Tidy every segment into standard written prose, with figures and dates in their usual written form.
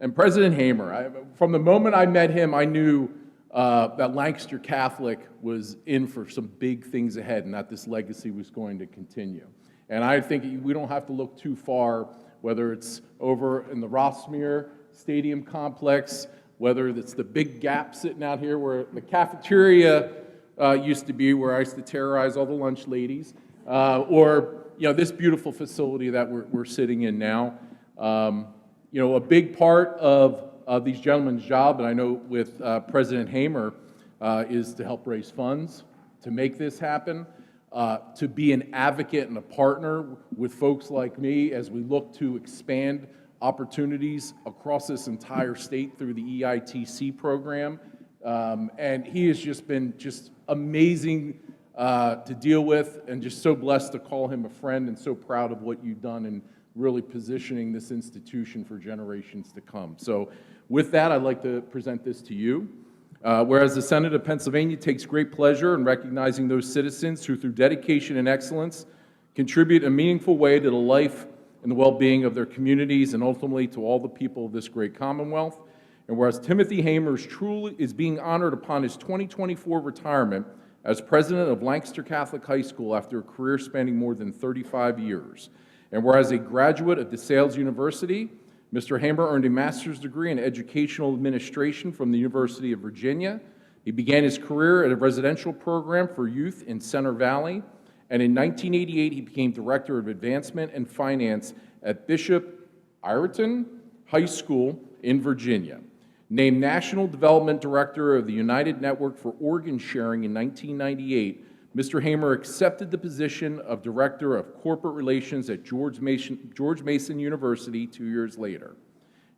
And President Hamer, from the moment I met him, I knew that Lancaster Catholic was in for some big things ahead and that this legacy was going to continue. And I think we don't have to look too far, whether it's over in the Rossmere Stadium complex, whether it's the big gap sitting out here where the cafeteria used to be, where I used to terrorize all the lunch ladies, or this beautiful facility that we're sitting in now. A big part of these gentlemen's job, and I know with President Hamer, is to help raise funds to make this happen, to be an advocate and a partner with folks like me as we look to expand opportunities across this entire state through the EITC program. And he has just been amazing to deal with, and just so blessed to call him a friend, and so proud of what you've done in really positioning this institution for generations to come. So with that, I'd like to present this to you. Whereas the Senate of Pennsylvania takes great pleasure in recognizing those citizens who, through dedication and excellence, contribute in a meaningful way to the life and the well-being of their communities and ultimately to all the people of this great Commonwealth. And whereas Timothy Hamer is being honored upon his 2024 retirement as president of Lancaster Catholic High School after a career spanning more than 35 years. And whereas a graduate of DeSales University, Mr. Hamer earned a master's degree in educational administration from the University of Virginia. He began his career at a residential program for youth in Center Valley, and in 1988 he became director of advancement and finance at Bishop Ireton High School in Virginia. Named National Development Director of the United Network for Organ Sharing in 1998, Mr. Hamer accepted the position of Director of Corporate Relations at George Mason University 2 years later.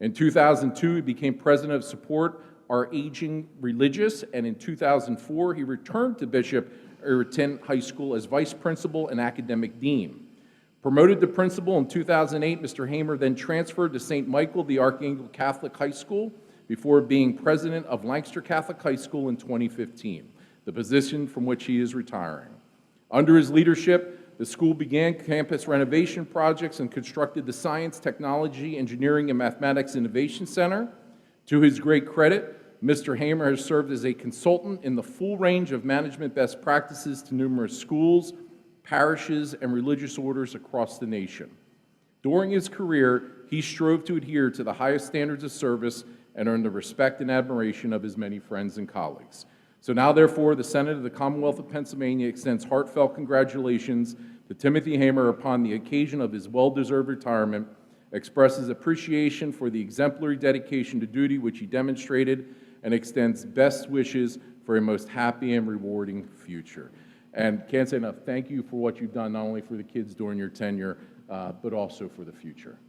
In 2002, he became President of Support Our Aging Religious, and in 2004, he returned to Bishop Ireton High School as Vice Principal and Academic Dean. Promoted to Principal in 2008, Mr. Hamer then transferred to St. Michael the Archangel Catholic High School before being President of Lancaster Catholic High School in 2015. The position from which he is retiring. Under his leadership, the school began campus renovation projects and constructed the Science, Technology, Engineering, and Mathematics Innovation Center. To his great credit, Mr. Hamer has served as a consultant in the full range of management best practices to numerous schools, parishes, and religious orders across the nation. During his career, he strove to adhere to the highest standards of service and earn the respect and admiration of his many friends and colleagues. So now, therefore, the Senate of the Commonwealth of Pennsylvania extends heartfelt congratulations to Timothy Hamer upon the occasion of his well-deserved retirement, expresses appreciation for the exemplary dedication to duty which he demonstrated, and extends best wishes for a most happy and rewarding future. And can't say enough, thank you for what you've done, not only for the kids during your tenure, but also for the future.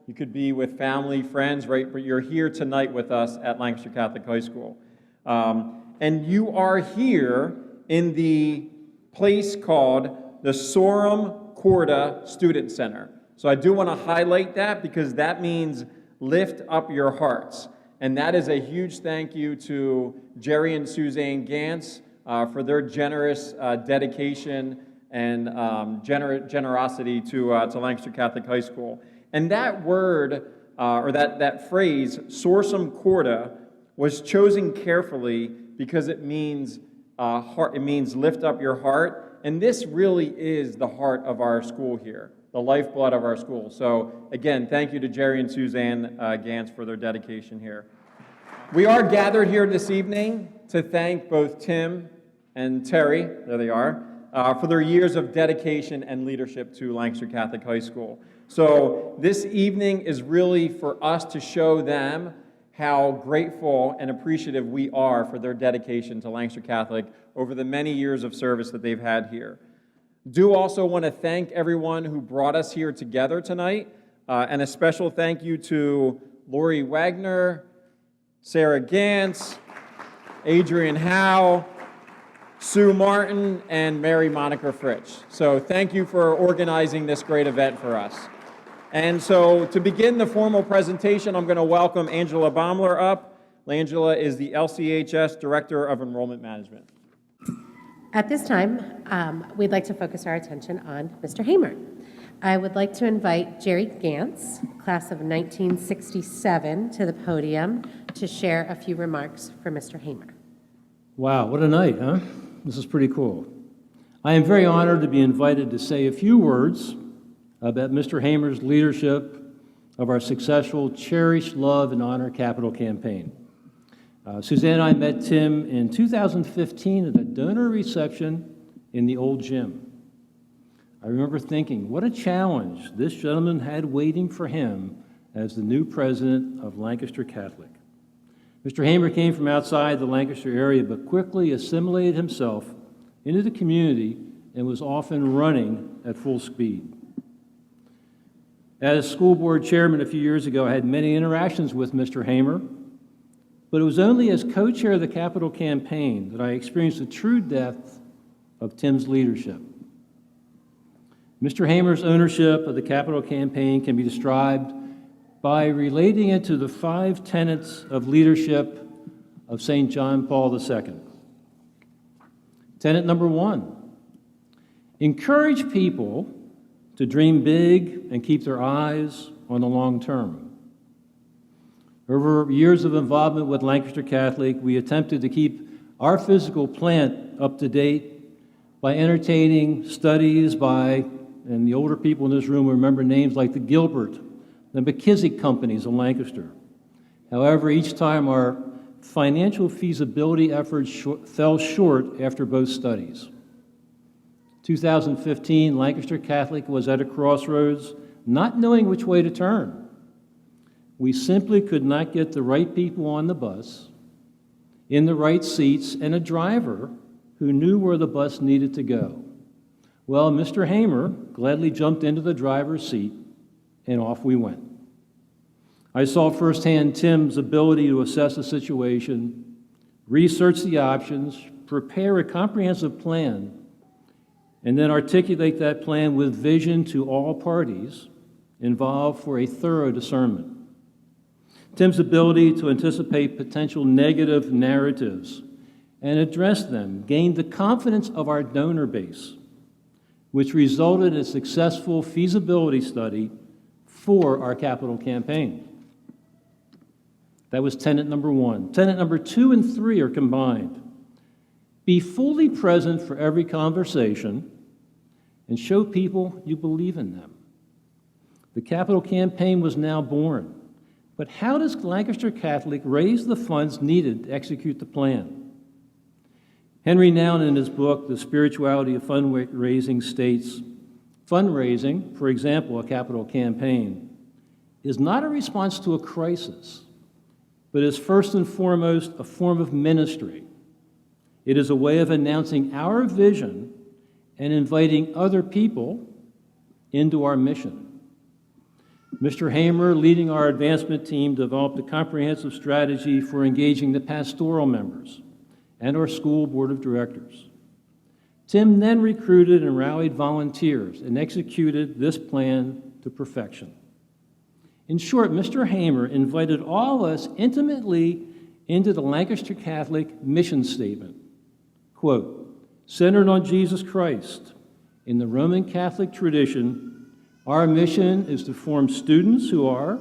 You could be with family, friends, right? But you're here tonight with us at Lancaster Catholic High School. And you are here in the place called the Sorum Corda Student Center. So I do want to highlight that because that means lift up your hearts. And that is a huge thank you to Jerry and Suzanne Gantz for their generous dedication and generosity to Lancaster Catholic High School. And that word, or that phrase, sorsum corda, was chosen carefully because it means heart. It means lift up your heart. And this really is the heart of our school here, the lifeblood of our school. So again, thank you to Jerry and Suzanne Gantz for their dedication here. We are gathered here this evening to thank both Tim and Terry, there they are, for their years of dedication and leadership to Lancaster Catholic High School. So this evening is really for us to show them how grateful and appreciative we are for their dedication to Lancaster Catholic over the many years of service that they've had here. Do also want to thank everyone who brought us here together tonight, and a special thank you to Lori Wagner, Sarah Gantz, Adrian Howe, Sue Martin, and Mary Monica Fritsch. So thank you for organizing this great event for us. And so to begin the formal presentation, I'm going to welcome Angela Baumler up. Angela is the LCHS Director of Enrollment Management. At this time, we'd like to focus our attention on Mr. Hamer. I would like to invite Jerry Gantz, class of 1967, to the podium to share a few remarks for Mr. Hamer. Wow, what a night, huh? This is pretty cool. I am very honored to be invited to say a few words about Mr. Hamer's leadership of our successful Cherish, Love, and Honor capital campaign. Suzanne and I met Tim in 2015 at a donor reception in the old gym. I remember thinking, what a challenge this gentleman had waiting for him as the new president of Lancaster Catholic. Mr. Hamer came from outside the Lancaster area, but quickly assimilated himself into the community and was often running at full speed. As school board chairman a few years ago, I had many interactions with Mr. Hamer, but it was only as co-chair of the capital campaign that I experienced the true depth of Tim's leadership. Mr. Hamer's ownership of the capital campaign can be described by relating it to the 5 tenets of leadership of St. John Paul II. Tenet number 1, encourage people to dream big and keep their eyes on the long term. Over years of involvement with Lancaster Catholic, we attempted to keep our physical plant up to date by entertaining studies by, and the older people in this room will remember names like the Gilbert, the McKissick companies in Lancaster. However, each time our financial feasibility efforts fell short after both studies. 2015, Lancaster Catholic was at a crossroads, not knowing which way to turn. We simply could not get the right people on the bus, in the right seats, and a driver who knew where the bus needed to go. Well, Mr. Hamer gladly jumped into the driver's seat, and off we went. I saw firsthand Tim's ability to assess the situation, research the options, prepare a comprehensive plan, and then articulate that plan with vision to all parties involved for a thorough discernment. Tim's ability to anticipate potential negative narratives and address them gained the confidence of our donor base, which resulted in a successful feasibility study for our capital campaign. That was tenet number 1. Tenet number 2 and 3 are combined. Be fully present for every conversation and show people you believe in them. The capital campaign was now born. But how does Lancaster Catholic raise the funds needed to execute the plan? Henry Nouwen, in his book, The Spirituality of Fundraising, states, fundraising, for example, a capital campaign, is not a response to a crisis, but is first and foremost a form of ministry. It is a way of announcing our vision and inviting other people into our mission. Mr. Hamer, leading our advancement team, developed a comprehensive strategy for engaging the pastoral members and our school board of directors. Tim then recruited and rallied volunteers and executed this plan to perfection. In short, Mr. Hamer invited all of us intimately into the Lancaster Catholic mission statement. Quote, centered on Jesus Christ, in the Roman Catholic tradition, our mission is to form students who are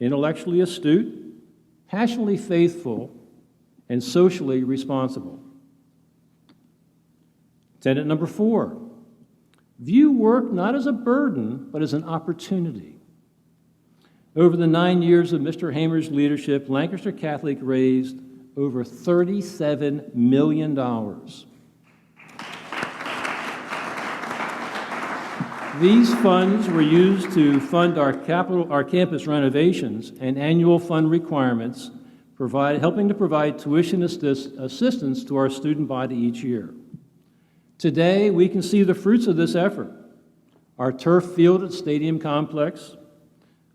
intellectually astute, passionately faithful, and socially responsible. Tenet number 4, view work not as a burden, but as an opportunity. Over the 9 years of Mr. Hamer's leadership, Lancaster Catholic raised over $37 million. These funds were used to fund our campus renovations and annual fund requirements, helping to provide tuition assistance to our student body each year. Today, we can see the fruits of this effort. Our turf field at Stadium Complex,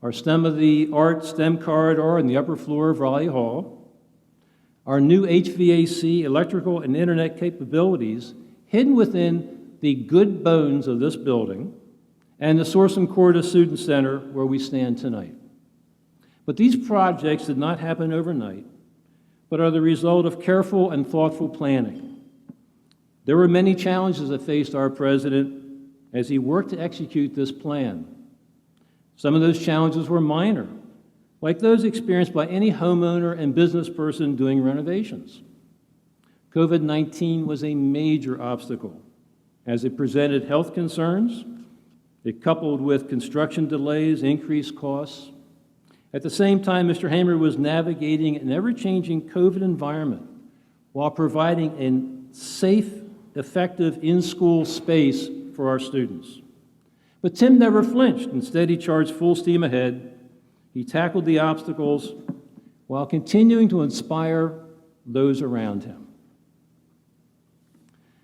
our STEM-of-the-Art STEM corridor in the upper floor of Raleigh Hall, our new HVAC, electrical, and internet capabilities hidden within the good bones of this building, and the Sorsum Corda Student Center where we stand tonight. But these projects did not happen overnight, but are the result of careful and thoughtful planning. There were many challenges that faced our president as he worked to execute this plan. Some of those challenges were minor, like those experienced by any homeowner and business person doing renovations. COVID-19 was a major obstacle as it presented health concerns. It coupled with construction delays, increased costs. At the same time, Mr. Hamer was navigating an ever-changing COVID environment while providing a safe, effective in-school space for our students. But Tim never flinched. Instead, he charged full steam ahead. He tackled the obstacles while continuing to inspire those around him.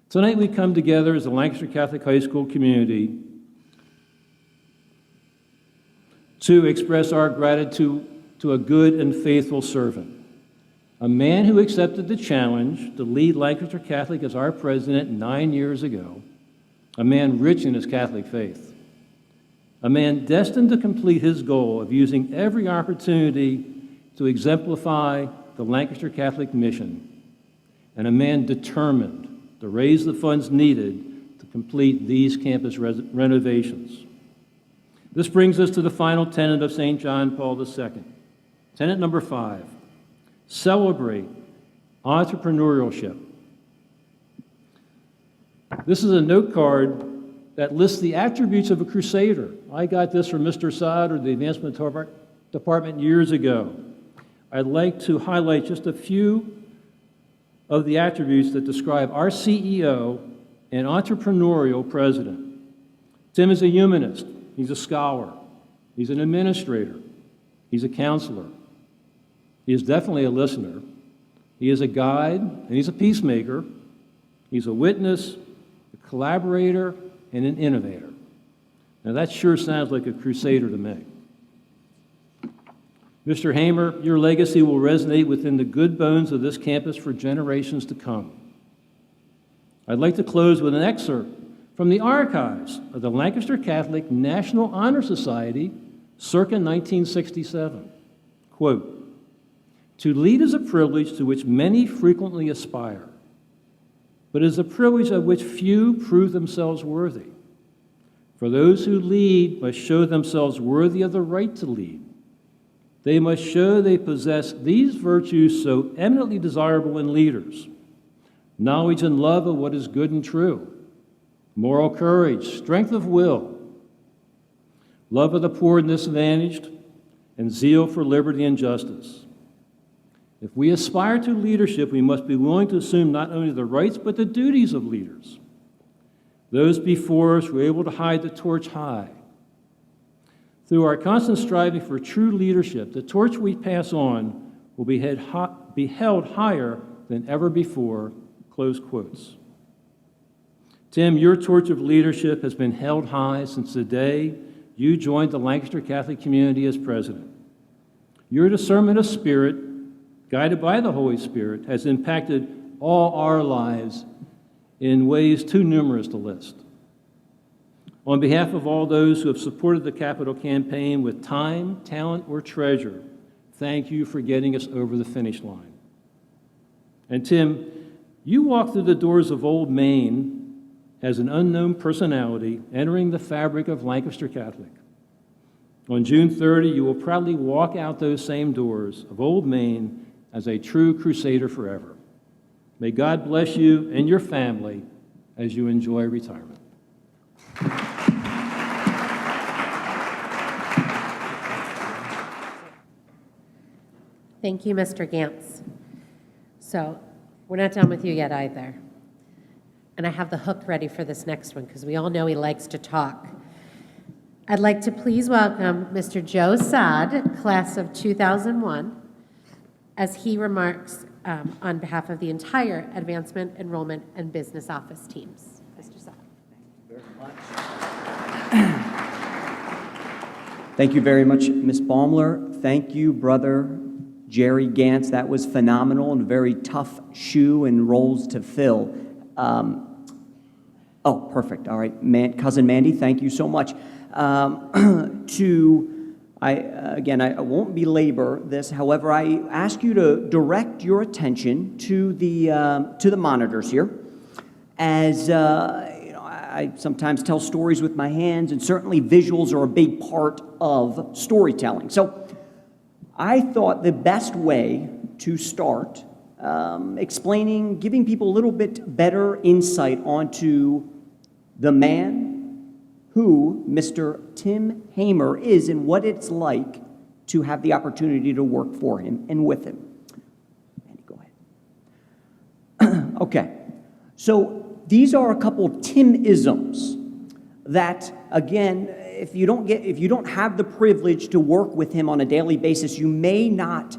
Tonight, we come together as the Lancaster Catholic High School community to express our gratitude to a good and faithful servant, a man who accepted the challenge to lead Lancaster Catholic as our president 9 years ago, a man rich in his Catholic faith, a man destined to complete his goal of using every opportunity to exemplify the Lancaster Catholic mission, and a man determined to raise the funds needed to complete these campus renovations. This brings us to the final tenet of St. John Paul II. Tenet number 5, celebrate entrepreneurship. This is a note card that lists the attributes of a crusader. I got this from Mr. Saad or the Advancement Department years ago. I'd like to highlight just a few of the attributes that describe our CEO and entrepreneurial president. Tim is a humanist. He's a scholar. He's an administrator. He's a counselor. He is definitely a listener. He is a guide, and he's a peacemaker. He's a witness, a collaborator, and an innovator. Now that sure sounds like a crusader to me. Mr. Hamer, your legacy will resonate within the good bones of this campus for generations to come. I'd like to close with an excerpt from the archives of the Lancaster Catholic National Honor Society, circa 1967. Quote, "To lead is a privilege to which many frequently aspire, but is a privilege of which few prove themselves worthy. For those who lead must show themselves worthy of the right to lead. They must show they possess these virtues so eminently desirable in leaders: knowledge and love of what is good and true, moral courage, strength of will, love of the poor and disadvantaged, and zeal for liberty and justice. If we aspire to leadership, we must be willing to assume not only the rights but the duties of leaders. Those before us were able to hide the torch high. Through our constant striving for true leadership, the torch we pass on will be held higher than ever before," close quotes. Tim, your torch of leadership has been held high since the day you joined the Lancaster Catholic community as president. Your discernment of spirit, guided by the Holy Spirit, has impacted all our lives in ways too numerous to list. On behalf of all those who have supported the Capitol campaign with time, talent, or treasure, thank you for getting us over the finish line. And Tim, you walked through the doors of Old Main as an unknown personality entering the fabric of Lancaster Catholic. On June 30, you will proudly walk out those same doors of Old Main as a true crusader forever. May God bless you and your family as you enjoy retirement. Thank you, Mr. Gantz. So we're not done with you yet either. And I have the hook ready for this next one because we all know he likes to talk. I'd like to please welcome Mr. Joe Saad, class of 2001, as he remarks on behalf of the entire Advancement, Enrollment, and Business Office teams. Mr. Saad. Thank you very much, Ms. Baumler. Thank you, Brother Jerry Gantz. That was phenomenal and a very tough shoe and roles to fill. Oh, perfect. All right. Cousin Mandy, thank you so much. I won't belabor this. However, I ask you to direct your attention to the monitors here. as I sometimes tell stories with my hands, and certainly visuals are a big part of storytelling. So I thought the best way to start explaining, giving people a little bit better insight onto the man who Mr. Tim Hamer is and what it's like to have the opportunity to work for him and with him. Andy, go ahead. Okay, so these are a couple Tim-isms that, again, if you don't have the privilege to work with him on a daily basis, you may not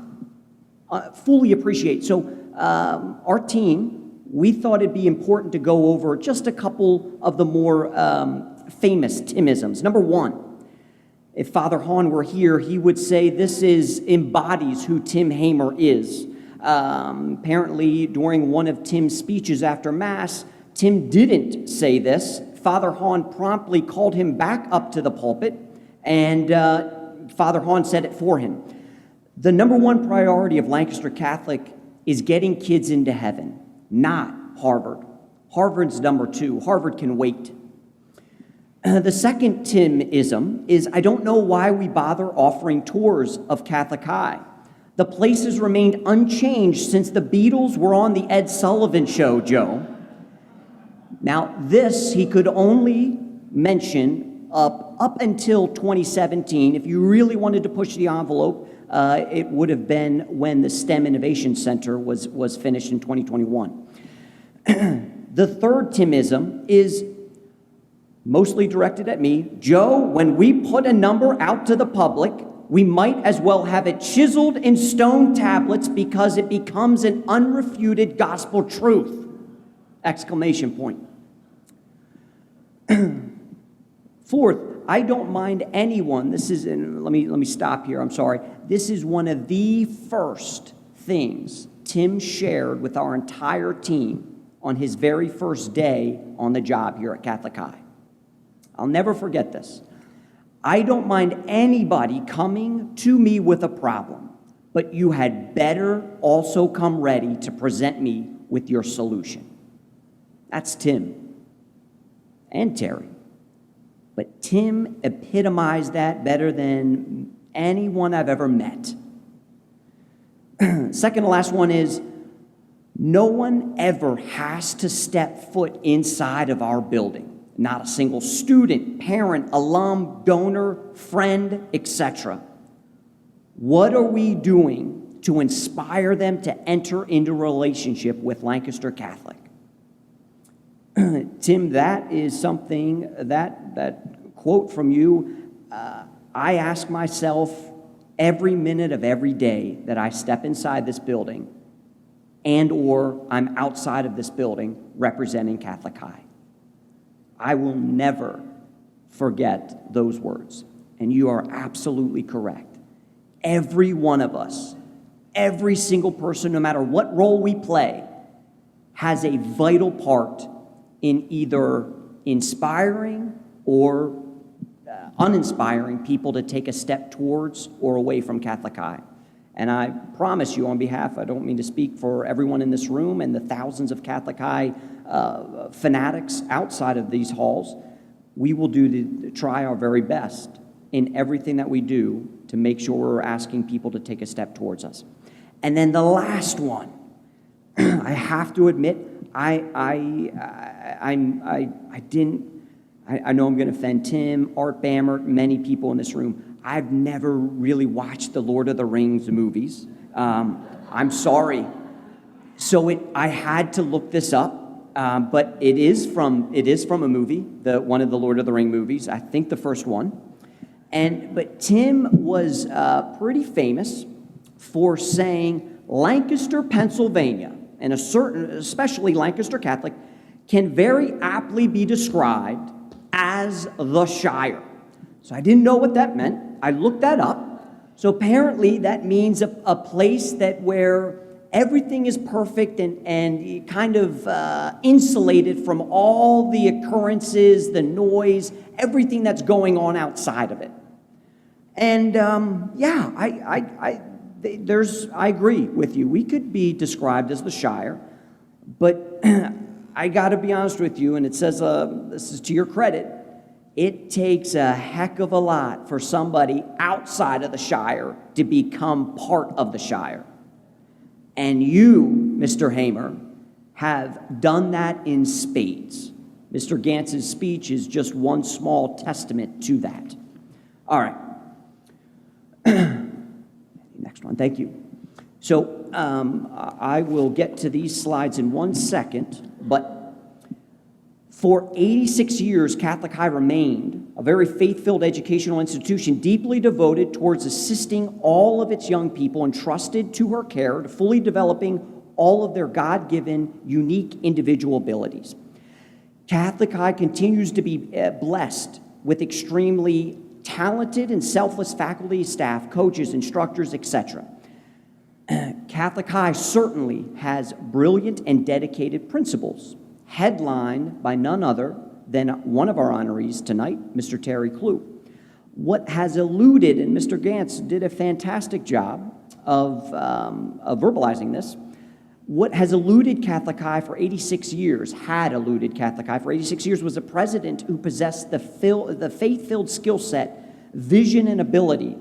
fully appreciate. So our team, we thought it'd be important to go over just a couple of the more famous Tim-isms. Number one, if Father Hahn were here, he would say this embodies who Tim Hamer is. Apparently, during one of Tim's speeches after Mass, Tim didn't say this. Father Hahn promptly called him back up to the pulpit, and Father Hahn said it for him. The number one priority of Lancaster Catholic is getting kids into heaven, not Harvard. Harvard's number two. Harvard can wait. The second Tim-ism is, I don't know why we bother offering tours of Catholic High. The place has remained unchanged since the Beatles were on the Ed Sullivan Show, Joe. Now, this he could only mention up until 2017. If you really wanted to push the envelope, it would have been when the STEM Innovation Center was finished in 2021. The third Tim-ism is mostly directed at me. Joe, when we put a number out to the public, we might as well have it chiseled in stone tablets because it becomes an unrefuted gospel truth! Exclamation point. Fourth, I don't mind anyone, this is, let me stop here, I'm sorry. This is one of the first things Tim shared with our entire team on his very first day on the job here at Catholic High. I'll never forget this. I don't mind anybody coming to me with a problem, but you had better also come ready to present me with your solution. That's Tim and Terry. But Tim epitomized that better than anyone I've ever met. Second to last one is, no one ever has to step foot inside of our building. Not a single student, parent, alum, donor, friend, etc. What are we doing to inspire them to enter into a relationship with Lancaster Catholic? Tim, that is something, that quote from you, I ask myself every minute of every day that I step inside this building and or I'm outside of this building representing Catholic High. I will never forget those words. And you are absolutely correct. Every one of us, every single person, no matter what role we play, has a vital part in either inspiring or uninspiring people to take a step towards or away from Catholic High. And I promise you on behalf, I don't mean to speak for everyone in this room and the thousands of Catholic High fanatics outside of these halls, we will try our very best in everything that we do to make sure we're asking people to take a step towards us. And then the last one, I have to admit, I know I'm going to offend Tim, Art Bammert, many people in this room. I've never really watched the Lord of the Rings movies. I'm sorry. So I had to look this up. But it is from a movie, one of the Lord of the Ring movies, I think the first one. But Tim was pretty famous for saying Lancaster, Pennsylvania, and especially Lancaster Catholic, can very aptly be described as the Shire. So I didn't know what that meant. I looked that up. So apparently that means a place where everything is perfect and kind of insulated from all the occurrences, the noise, everything that's going on outside of it. And I agree with you. We could be described as the Shire, but I got to be honest with you, and it says, this is to your credit, it takes a heck of a lot for somebody outside of the Shire to become part of the Shire. And you, Mr. Hamer, have done that in spades. Mr. Gantz's speech is just one small testament to that. All right. Next one, thank you. So I will get to these slides in 1 second, but for 86 years, Catholic High remained a very faith-filled educational institution deeply devoted towards assisting all of its young people entrusted to her care to fully developing all of their God-given, unique individual abilities. Catholic High continues to be blessed with extremely talented and selfless faculty, staff, coaches, instructors, etc. Catholic High certainly has brilliant and dedicated principals, headlined by none other than one of our honorees tonight, Mr. Terry Clue. What has eluded, and Mr. Gantz did a fantastic job of verbalizing this, what has eluded Catholic High for 86 years, was a president who possessed the faith-filled skill set, vision, and ability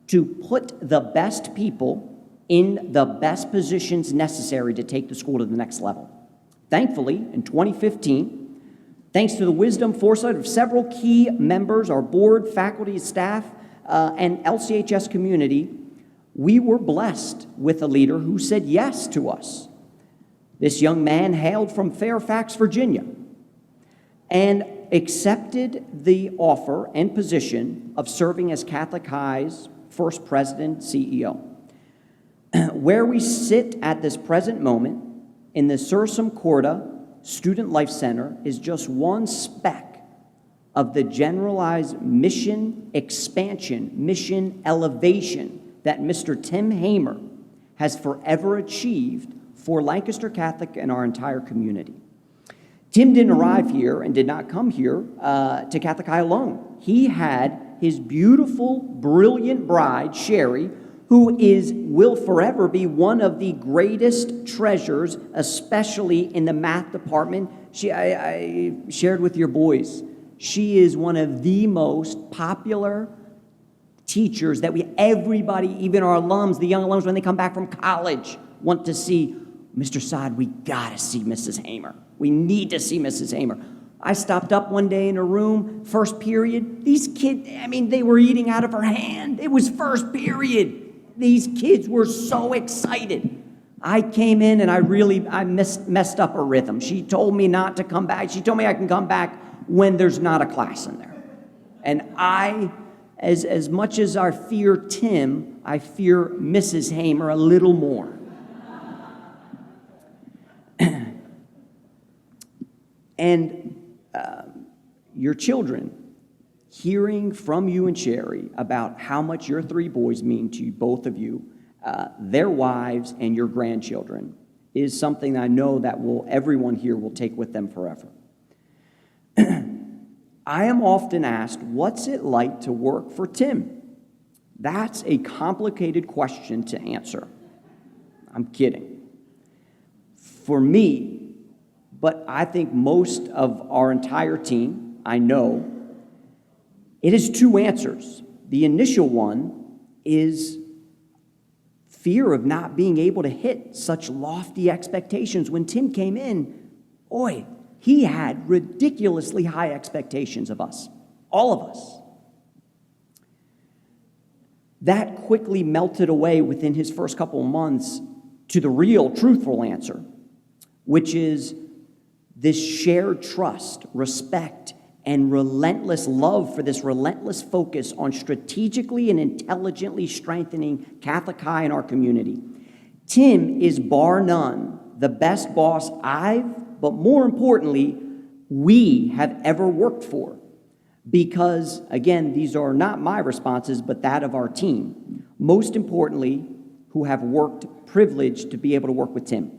to put the best people in the best positions necessary to take the school to the next level. Thankfully, in 2015, thanks to the wisdom, foresight of several key members, our board, faculty, staff, and LCHS community, we were blessed with a leader who said yes to us. This young man hailed from Fairfax, Virginia, and accepted the offer and position of serving as Catholic High's first president, CEO. Where we sit at this present moment in the Sursum Corda Student Life Center is just one speck of the generalized mission expansion, mission elevation that Mr. Tim Hamer has forever achieved for Lancaster Catholic and our entire community. Tim didn't arrive here and did not come here to Catholic High alone. He had his beautiful, brilliant bride, Sherry, who will forever be one of the greatest treasures, especially in the math department. I shared with your boys, she is one of the most popular teachers that everybody, even our alums, the young alums, when they come back from college, want to see. Mr. Saad, we gotta see Mrs. Hamer. We need to see Mrs. Hamer. I stopped up one day in her room, first period. These kids, they were eating out of her hand. It was first period. These kids were so excited. I came in and I messed up her rhythm. She told me not to come back. She told me I can come back when there's not a class in there. And as much as I fear Tim, I fear Mrs. Hamer a little more. And your children, hearing from you and Sherry about how much your three boys mean to you, both of you, their wives and your grandchildren, is something I know that everyone here will take with them forever. I am often asked, what's it like to work for Tim? That's a complicated question to answer. I'm kidding. For me, but I think most of our entire team, I know, it is two answers. The initial one is fear of not being able to hit such lofty expectations. When Tim came in, boy, he had ridiculously high expectations of us, all of us. That quickly melted away within his first couple of months to the real, truthful answer, which is this shared trust, respect, and relentless love for this relentless focus on strategically and intelligently strengthening Catholic High in our community. Tim is bar none the best boss but more importantly, we have ever worked for. Because, again, these are not my responses, but that of our team. Most importantly, who have worked privileged to be able to work with Tim.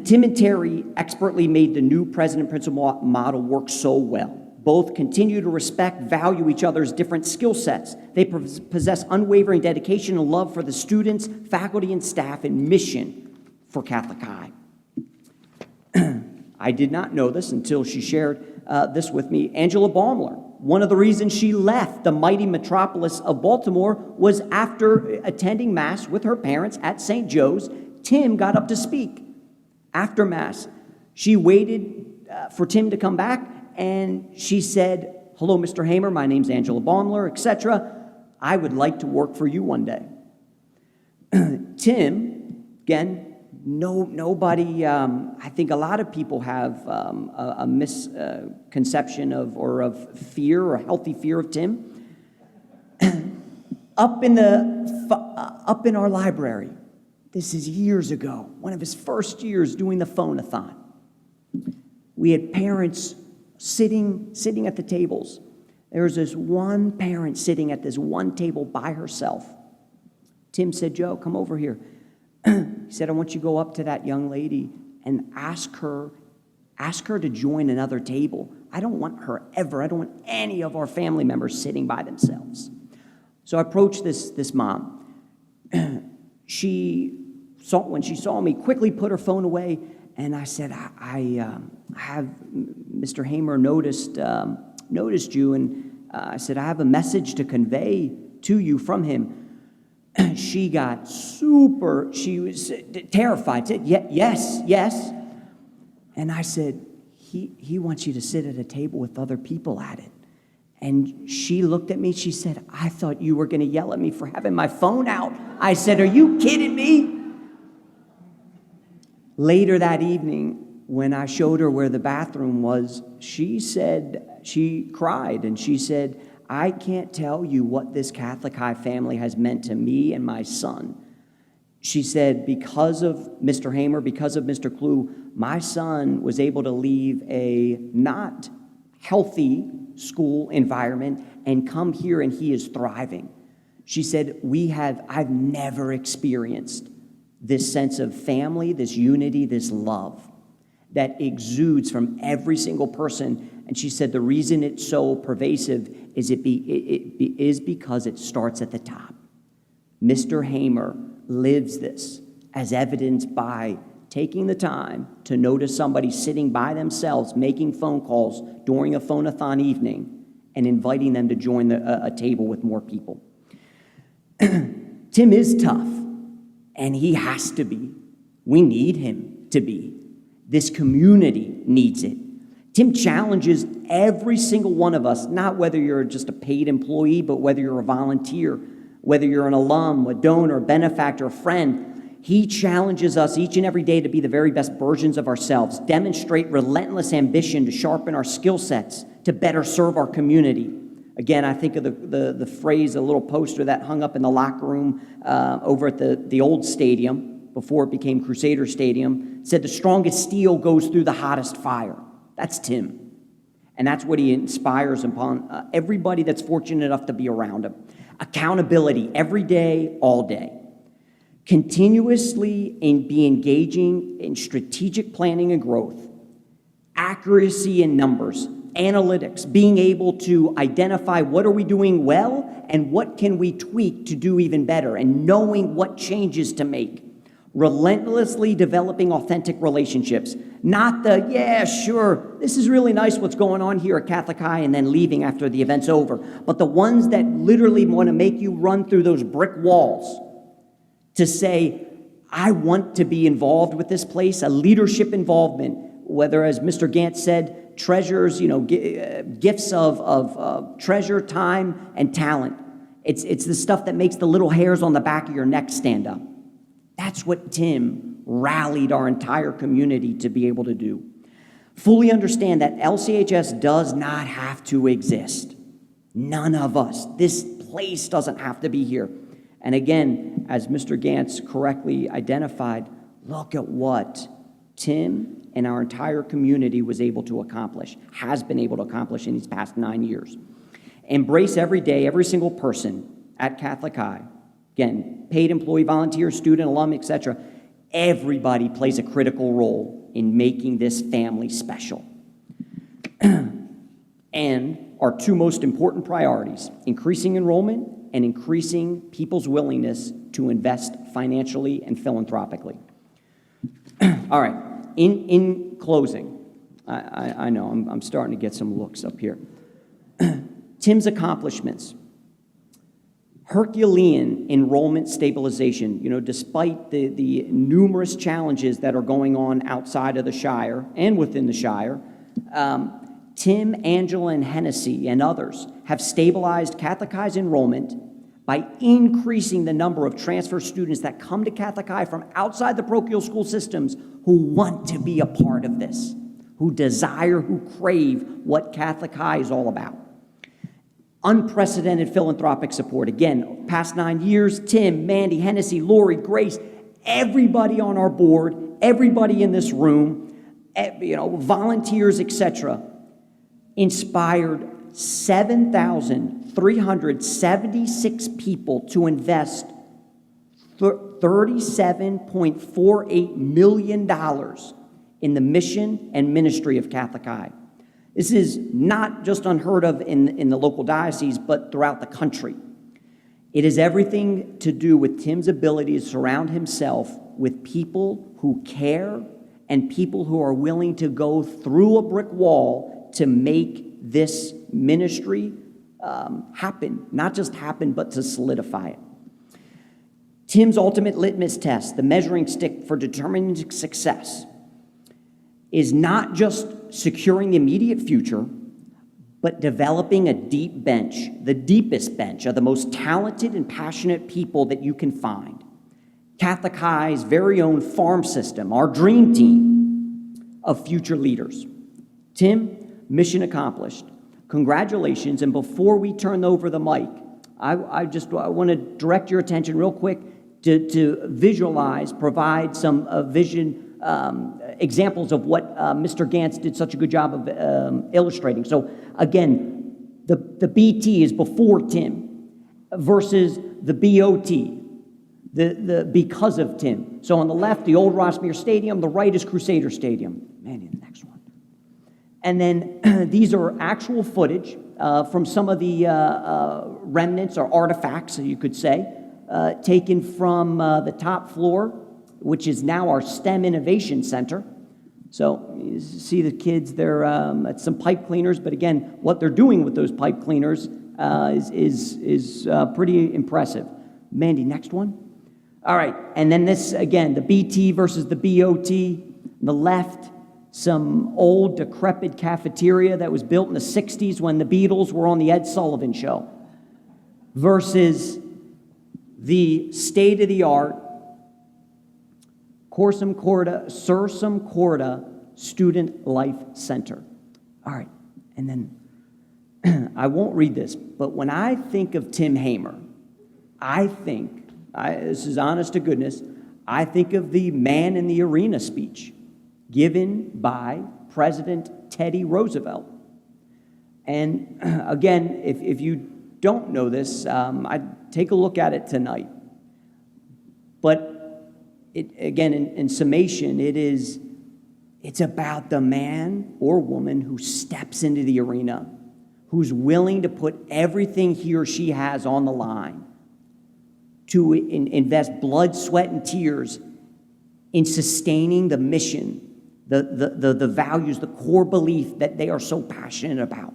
Tim and Terry expertly made the new president-principal model work so well. Both continue to respect, value each other's different skill sets. They possess unwavering dedication and love for the students, faculty, and staff, and mission for Catholic High. I did not know this until she shared this with me. Angela Baumler, one of the reasons she left the mighty metropolis of Baltimore was after attending Mass with her parents at St. Joe's. Tim got up to speak after Mass. She waited for Tim to come back, and she said, "Hello, Mr. Hamer, my name's Angela Baumler, etc. I would like to work for you one day." Tim, again, nobody, I think a lot of people have a misconception of fear, or a healthy fear of Tim. Up in our library, this is years ago, one of his first years doing the phone-a-thon. We had parents sitting at the tables. There was this one parent sitting at this one table by herself. Tim said, "Joe, come over here." He said, "I want you to go up to that young lady and ask her to join another table. I don't want any of our family members sitting by themselves." So I approached this mom. When she saw me, quickly put her phone away, and I said, I have Mr. Hamer noticed you, and I said, I have a message to convey to you from him. She got she was terrified, said, yes. And I said, he wants you to sit at a table with other people at it. And she looked at me, she said, "I thought you were going to yell at me for having my phone out." I said, "Are you kidding me?" Later that evening, when I showed her where the bathroom was, she cried, and she said, "I can't tell you what this Catholic High family has meant to me and my son." She said, "Because of Mr. Hamer, because of Mr. Clue, my son was able to leave a not healthy school environment and come here, and he is thriving." She said, I've never experienced this sense of family, this unity, this love that exudes from every single person. And she said the reason it's so pervasive is because it starts at the top. Mr. Hamer lives this, as evidenced by taking the time to notice somebody sitting by themselves, making phone calls during a phone-a-thon evening, and inviting them to join a table with more people. Tim is tough, and he has to be. We need him to be. This community needs it. Tim challenges every single one of us, not whether you're just a paid employee, but whether you're a volunteer, whether you're an alum, a donor, benefactor, a friend. He challenges us each and every day to be the very best versions of ourselves, demonstrate relentless ambition to sharpen our skill sets, to better serve our community. Again, I think of the phrase, a little poster that hung up in the locker room over at the old stadium before it became Crusader Stadium. It said, "The strongest steel goes through the hottest fire." That's Tim. And that's what he inspires upon everybody that's fortunate enough to be around him. Accountability every day, all day. Continuously be engaging in strategic planning and growth, accuracy in numbers, analytics, being able to identify what are we doing well and what can we tweak to do even better, and knowing what changes to make. Relentlessly developing authentic relationships, not the, "Yeah, sure, this is really nice what's going on here at Catholic High," and then leaving after the event's over, but the ones that literally want to make you run through those brick walls to say, "I want to be involved with this place," a leadership involvement, whether, as Mr. Gantz said, treasures, gifts of treasure, time, and talent. It's the stuff that makes the little hairs on the back of your neck stand up. That's what Tim rallied our entire community to be able to do. Fully understand that LCHS does not have to exist. None of us. This place doesn't have to be here. And again, as Mr. Gantz correctly identified, look at what Tim and our entire community was able to accomplish, has been able to accomplish in these past 9 years. Embrace every day, every single person at Catholic High. Again, paid employee, volunteer, student, alum, etc. Everybody plays a critical role in making this family special. And our two most important priorities, increasing enrollment and increasing people's willingness to invest financially and philanthropically. All right, in closing, I know, I'm starting to get some looks up here. Tim's accomplishments. Herculean enrollment stabilization. You know, despite the numerous challenges that are going on outside of the Shire and within the Shire, Tim, Angela, and Hennessy and others have stabilized Catholic High's enrollment by increasing the number of transfer students that come to Catholic High from outside the parochial school systems who want to be a part of this, who desire, who crave what Catholic High is all about. Unprecedented philanthropic support. Again, past 9 years, Tim, Mandy, Hennessy, Lori, Grace, everybody on our board, everybody in this room, volunteers, etc., inspired 7,376 people to invest $37.48 million in the mission and ministry of Catholic High. This is not just unheard of in the local diocese, but throughout the country. It has everything to do with Tim's ability to surround himself with people who care and people who are willing to go through a brick wall to make this ministry happen. Not just happen, but to solidify it. Tim's ultimate litmus test, the measuring stick for determining success, is not just securing the immediate future, but developing a deep bench, the deepest bench of the most talented and passionate people that you can find. Catholic High's very own farm system, our dream team of future leaders. Tim, mission accomplished. Congratulations, and before we turn over the mic, I want to direct your attention real quick to visualize, provide some vision examples of what Mr. Gantz did such a good job of illustrating. So again, the BT is before Tim versus the BOT, the because of Tim. So on the left, the old Rossmere Stadium, the right is Crusader Stadium. Man, the next one. And then these are actual footage from some of the remnants or artifacts, you could say, taken from the top floor, which is now our STEM Innovation Center. So you see the kids, they're some pipe cleaners, but again, what they're doing with those pipe cleaners is pretty impressive. Mandy, next one. All right, and then this, again, the BT versus the BOT. On the left, some old decrepit cafeteria that was built in the 60s when the Beatles were on the Ed Sullivan Show versus the state-of-the-art Sursum Corda Student Life Center. All right, and then I won't read this, but when I think of Tim Hamer, this is honest to goodness, I think of the man in the arena speech given by President Teddy Roosevelt. And again, if you don't know this, I'd take a look at it tonight. But again, in summation, it's about the man or woman who steps into the arena, who's willing to put everything he or she has on the line to invest blood, sweat, and tears in sustaining the mission, the values, the core belief that they are so passionate about.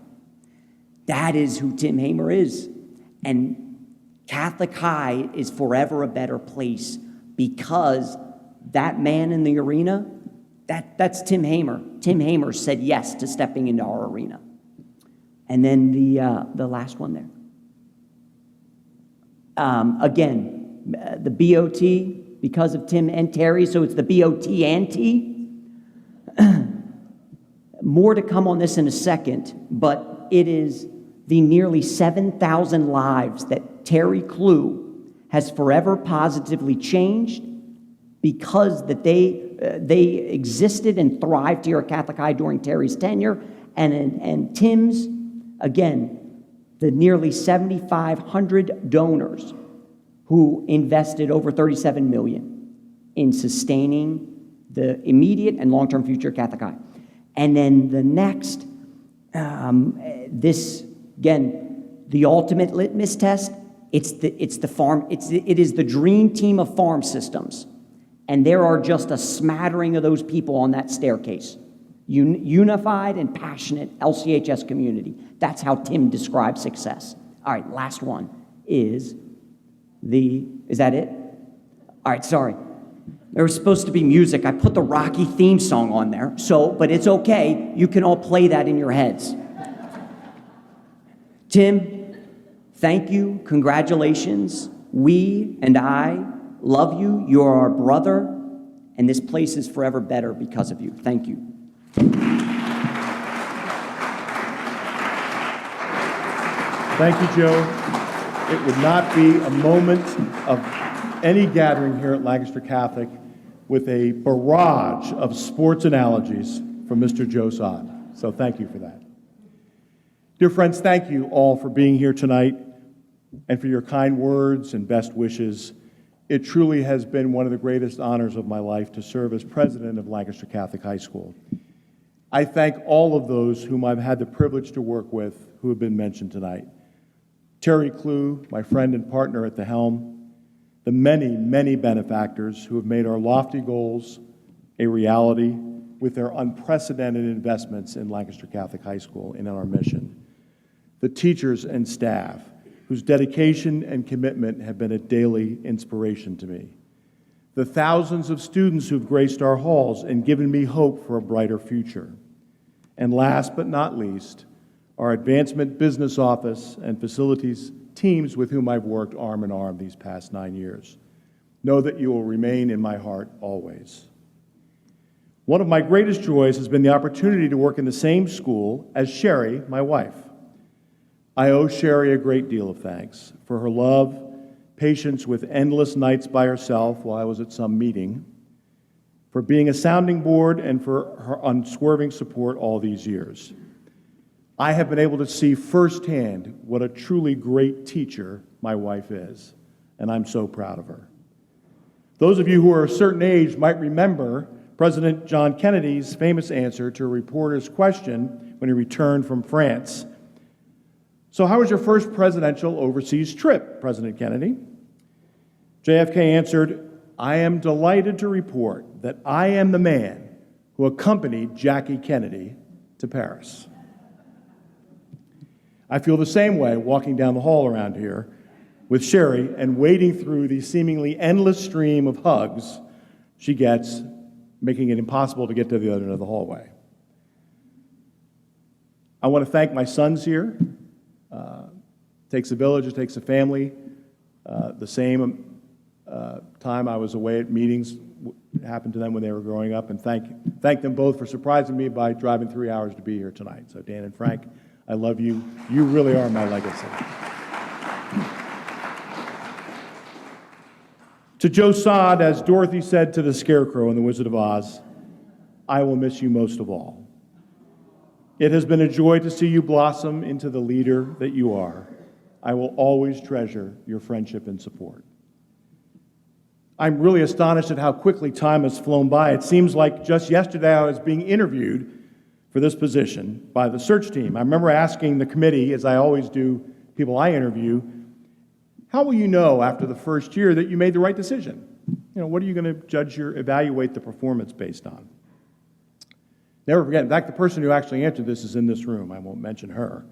That is who Tim Hamer is. And Catholic High is forever a better place because that man in the arena, that's Tim Hamer. Tim Hamer said yes to stepping into our arena. And then the last one there. Again, the BOT, because of Tim and Terry, so it's the BOT and T. More to come on this in a second, but it is the nearly 7,000 lives that Terry Clue has forever positively changed because that they existed and thrived here at Catholic High during Terry's tenure, and Tim's, again, the nearly 7,500 donors who invested over $37 million in sustaining the immediate and long-term future of Catholic High. And then the next, this, again, the ultimate litmus test, it is the dream team of farm systems. And there are just a smattering of those people on that staircase. unified and passionate LCHS community. That's how Tim describes success. All right, last one is that it? All right, sorry. There was supposed to be music. I put the Rocky theme song on there, but it's okay. You can all play that in your heads. Tim, thank you. Congratulations. We and I love you. You're our brother, and this place is forever better because of you. Thank you. Thank you, Joe. It would not be a moment of any gathering here at Lancaster Catholic with a barrage of sports analogies from Mr. Joe Sod. So thank you for that. Dear friends, thank you all for being here tonight and for your kind words and best wishes. It truly has been one of the greatest honors of my life to serve as president of Lancaster Catholic High School. I thank all of those whom I've had the privilege to work with who have been mentioned tonight. Terry Clue, my friend and partner at the helm, the many, many benefactors who have made our lofty goals a reality with their unprecedented investments in Lancaster Catholic High School and in our mission. The teachers and staff whose dedication and commitment have been a daily inspiration to me. The thousands of students who've graced our halls and given me hope for a brighter future. And last but not least, our advancement business office and facilities teams with whom I've worked arm in arm these past 9 years. Know that you will remain in my heart always. One of my greatest joys has been the opportunity to work in the same school as Sherry, my wife. I owe Sherry a great deal of thanks for her love, patience with endless nights by herself while I was at some meeting, for being a sounding board, and for her unswerving support all these years. I have been able to see firsthand what a truly great teacher my wife is, and I'm so proud of her. Those of you who are a certain age might remember President John Kennedy's famous answer to a reporter's question when he returned from France. So how was your first presidential overseas trip, President Kennedy? JFK answered, I am delighted to report that I am the man who accompanied Jackie Kennedy to Paris. I feel the same way walking down the hall around here with Sherry and wading through the seemingly endless stream of hugs she gets, making it impossible to get to the other end of the hallway. I want to thank my sons here. It takes a village, it takes a family. The same time I was away at meetings happened to them when they were growing up, and thank them both for surprising me by driving 3 hours to be here tonight. So Dan and Frank, I love you. You really are my legacy. To Joe Sod, as Dorothy said to the Scarecrow in The Wizard of Oz, I will miss you most of all. It has been a joy to see you blossom into the leader that you are. I will always treasure your friendship and support. I'm really astonished at how quickly time has flown by. It seems like just yesterday I was being interviewed for this position by the search team. I remember asking the committee, as I always do people I interview, how will you know after the first year that you made the right decision? What are you going to evaluate the performance based on? Never forget, in fact, the person who actually answered this is in this room. I won't mention her.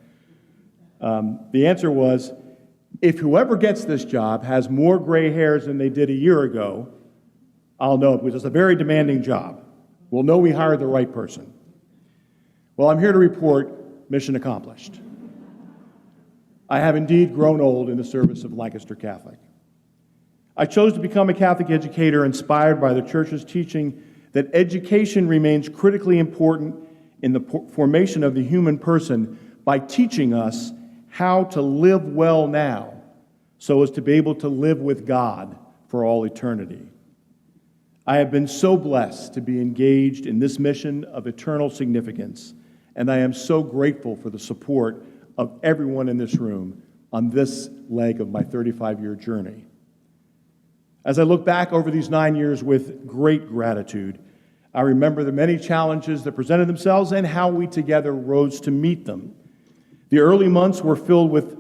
The answer was, if whoever gets this job has more gray hairs than they did a year ago, I'll know, because it's a very demanding job. We'll know we hired the right person. Well, I'm here to report mission accomplished. I have indeed grown old in the service of Lancaster Catholic. I chose to become a Catholic educator inspired by the Church's teaching that education remains critically important in the formation of the human person by teaching us how to live well now so as to be able to live with God for all eternity. I have been so blessed to be engaged in this mission of eternal significance, and I am so grateful for the support of everyone in this room on this leg of my 35-year journey. As I look back over these 9 years with great gratitude, I remember the many challenges that presented themselves and how we together rose to meet them. The early months were filled with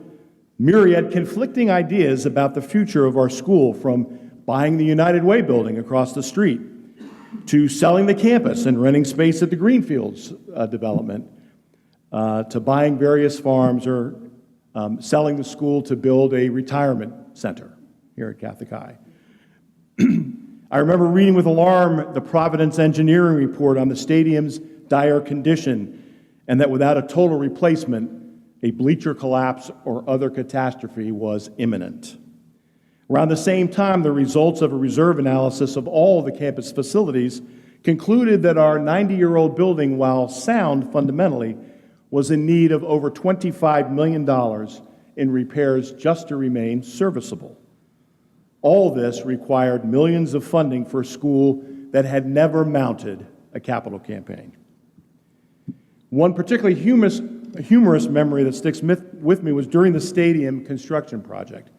myriad conflicting ideas about the future of our school, from buying the United Way building across the street to selling the campus and renting space at the Greenfields development, to buying various farms or selling the school to build a retirement center here at Catholic High. I remember reading with alarm the Providence engineering report on the stadium's dire condition, and that without a total replacement, a bleacher collapse or other catastrophe was imminent. Around the same time, the results of a reserve analysis of all the campus facilities concluded that our 90-year-old building, while sound fundamentally, was in need of over $25 million in repairs just to remain serviceable. All this required millions of funding for a school that had never mounted a capital campaign. One particularly humorous memory that sticks with me was during the stadium construction project.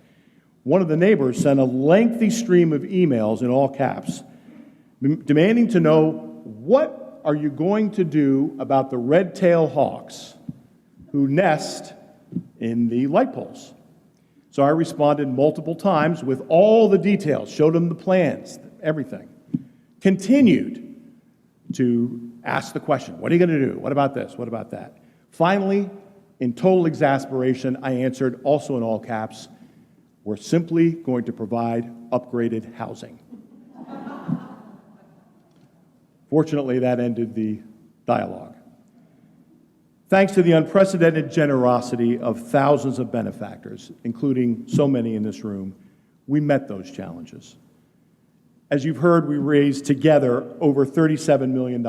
One of the neighbors sent a lengthy stream of emails in all caps, demanding to know, what are you going to do about the red-tailed hawks who nest in the light poles? So I responded multiple times with all the details, showed him the plans, everything. Continued to ask the question, what are you going to do? What about this? What about that? Finally, in total exasperation, I answered, also in all caps, we're simply going to provide upgraded housing. Fortunately, that ended the dialogue. Thanks to the unprecedented generosity of thousands of benefactors, including so many in this room, we met those challenges. As you've heard, we raised together over $37 million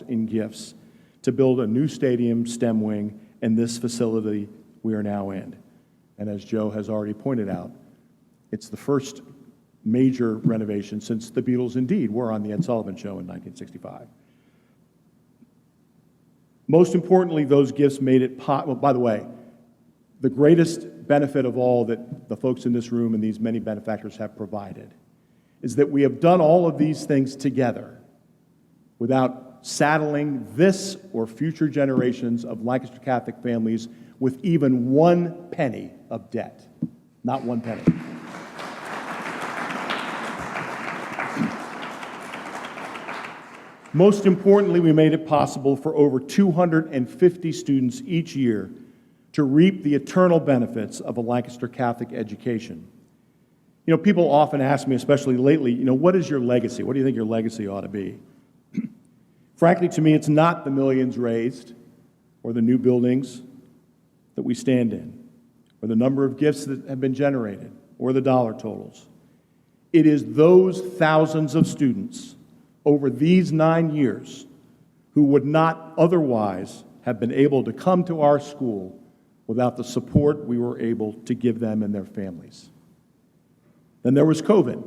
in gifts to build a new stadium, STEM wing, and this facility we are now in. And as Joe has already pointed out, it's the first major renovation since the Beatles indeed were on the Ed Sullivan Show in 1965. Most importantly, those gifts made it possible. Well, by the way, the greatest benefit of all that the folks in this room and these many benefactors have provided is that we have done all of these things together without saddling this or future generations of Lancaster Catholic families with even one penny of debt. Not one penny. Most importantly, we made it possible for over 250 students each year to reap the eternal benefits of a Lancaster Catholic education. You know, people often ask me, especially lately, what is your legacy? What do you think your legacy ought to be? Frankly, to me, it's not the millions raised or the new buildings that we stand in or the number of gifts that have been generated or the dollar totals. It is those thousands of students over these 9 years who would not otherwise have been able to come to our school without the support we were able to give them and their families. Then there was COVID.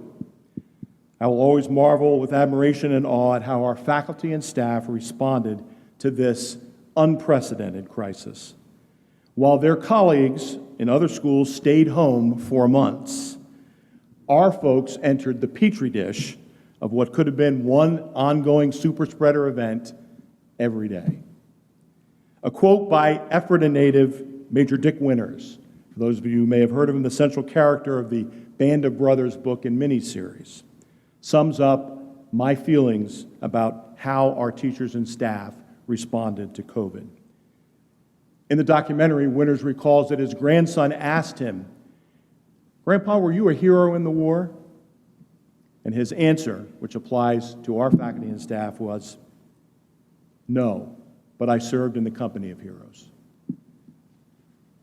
I will always marvel with admiration and awe at how our faculty and staff responded to this unprecedented crisis. While their colleagues in other schools stayed home for months, our folks entered the petri dish of what could have been one ongoing super spreader event every day. A quote by Ephrata native Major Dick Winters, for those of you who may have heard of him, the central character of the Band of Brothers book and miniseries, sums up my feelings about how our teachers and staff responded to COVID. In the documentary, Winters recalls that his grandson asked him, "Grandpa, were you a hero in the war?" And his answer, which applies to our faculty and staff, was, "No, but I served in the company of heroes."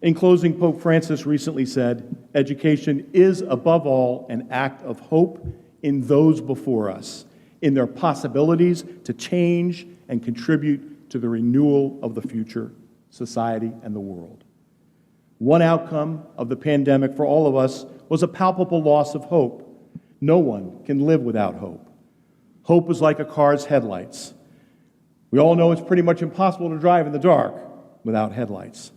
In closing, Pope Francis recently said, "Education is above all an act of hope in those before us, in their possibilities to change and contribute to the renewal of the future society and the world." One outcome of the pandemic for all of us was a palpable loss of hope. No one can live without hope. Hope is like a car's headlights. We all know it's pretty much impossible to drive in the dark without headlights.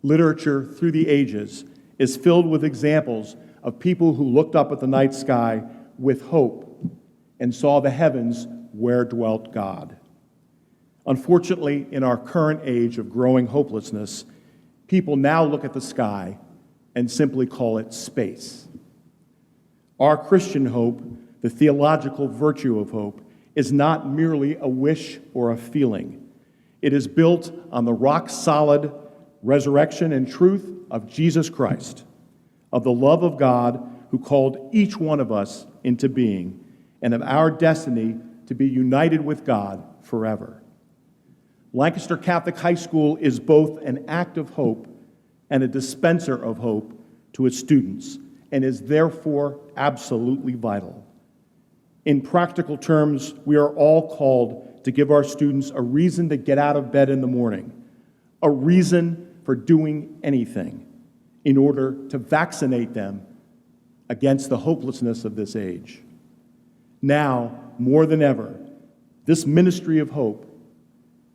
Literature through the ages is filled with examples of people who looked up at the night sky with hope and saw the heavens where dwelt God. Unfortunately, in our current age of growing hopelessness, people now look at the sky and simply call it space. Our Christian hope, the theological virtue of hope, is not merely a wish or a feeling. It is built on the rock-solid resurrection and truth of Jesus Christ, of the love of God who called each one of us into being, and of our destiny to be united with God forever. Lancaster Catholic High School is both an act of hope and a dispenser of hope to its students, and is therefore absolutely vital. In practical terms, we are all called to give our students a reason to get out of bed in the morning, a reason for doing anything in order to vaccinate them against the hopelessness of this age. Now, more than ever, this ministry of hope,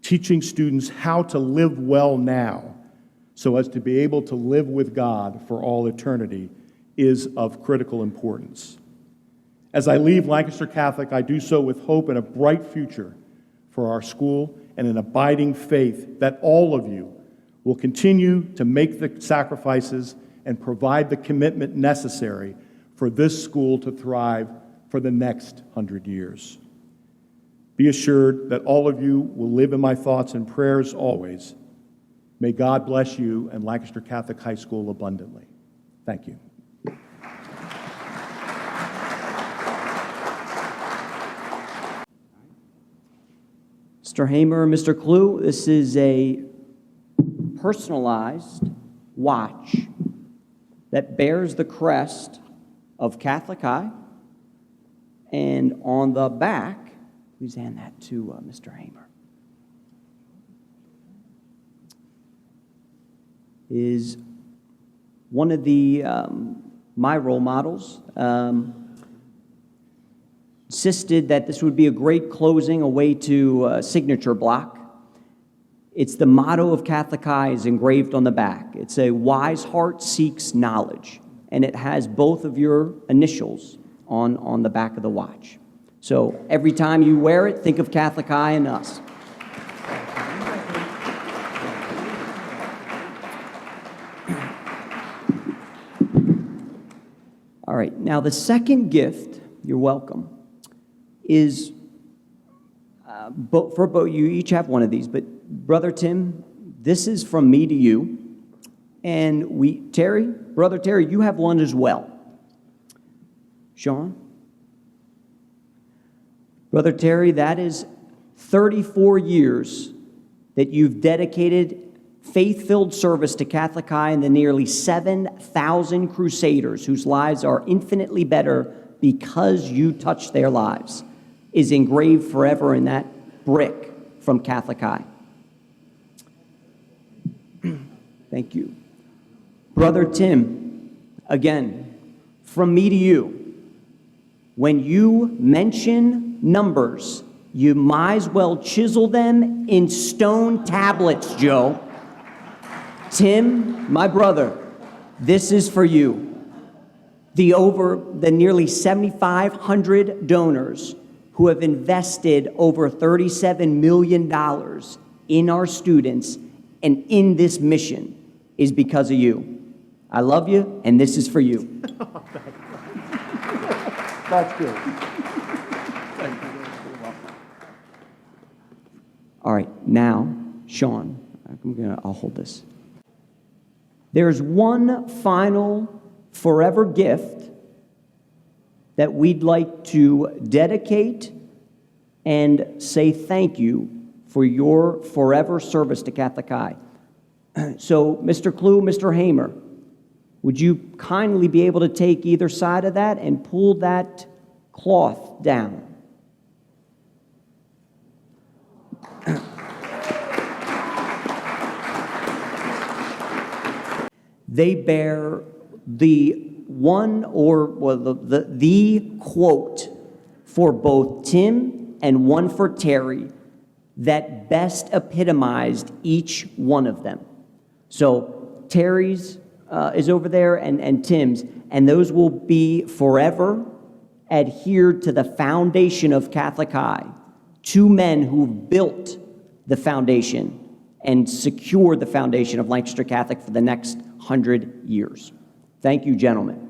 teaching students how to live well now so as to be able to live with God for all eternity, is of critical importance. As I leave Lancaster Catholic, I do so with hope and a bright future for our school and an abiding faith that all of you will continue to make the sacrifices and provide the commitment necessary for this school to thrive for the next 100 years. Be assured that all of you will live in my thoughts and prayers always. May God bless you and Lancaster Catholic High School abundantly. Thank you. Mr. Hamer, Mr. Clue, this is a personalized watch that bears the crest of Catholic High, and on the back, please hand that to Mr. Hamer, is one of the my role models. Insisted that this would be a great closing, a way to signature block. It's the motto of Catholic High is engraved on the back. It's a wise heart seeks knowledge, and it has both of your initials on the back of the watch. So every time you wear it, think of Catholic High and us. All right, now the second gift, you're welcome, is for both, you each have one of these, but Brother Tim, this is from me to you, and Brother Terry, you have one as well. Sean? Brother Terry, that is 34 years that you've dedicated faith-filled service to Catholic High and the nearly 7,000 crusaders whose lives are infinitely better because you touched their lives, is engraved forever in that brick from Catholic High. Thank you. Brother Tim, again, from me to you, when you mention numbers, you might as well chisel them in stone tablets, Joe. Tim, my brother, this is for you. The nearly 7,500 donors who have invested over $37 million in our students and in this mission is because of you. I love you, and this is for you. That's good. All right, now, Sean, I'll hold this. There's one final forever gift that we'd like to dedicate and say thank you for your forever service to Catholic High. So, Mr. Clue, Mr. Hamer, would you kindly be able to take either side of that and pull that cloth down? They bear the the quote for both Tim and one for Terry that best epitomized each one of them. So Terry's is over there and Tim's, and those will be forever adhered to the foundation of Catholic High. Two men who built the foundation and secured the foundation of Lancaster Catholic for the next 100 years. Thank you, gentlemen.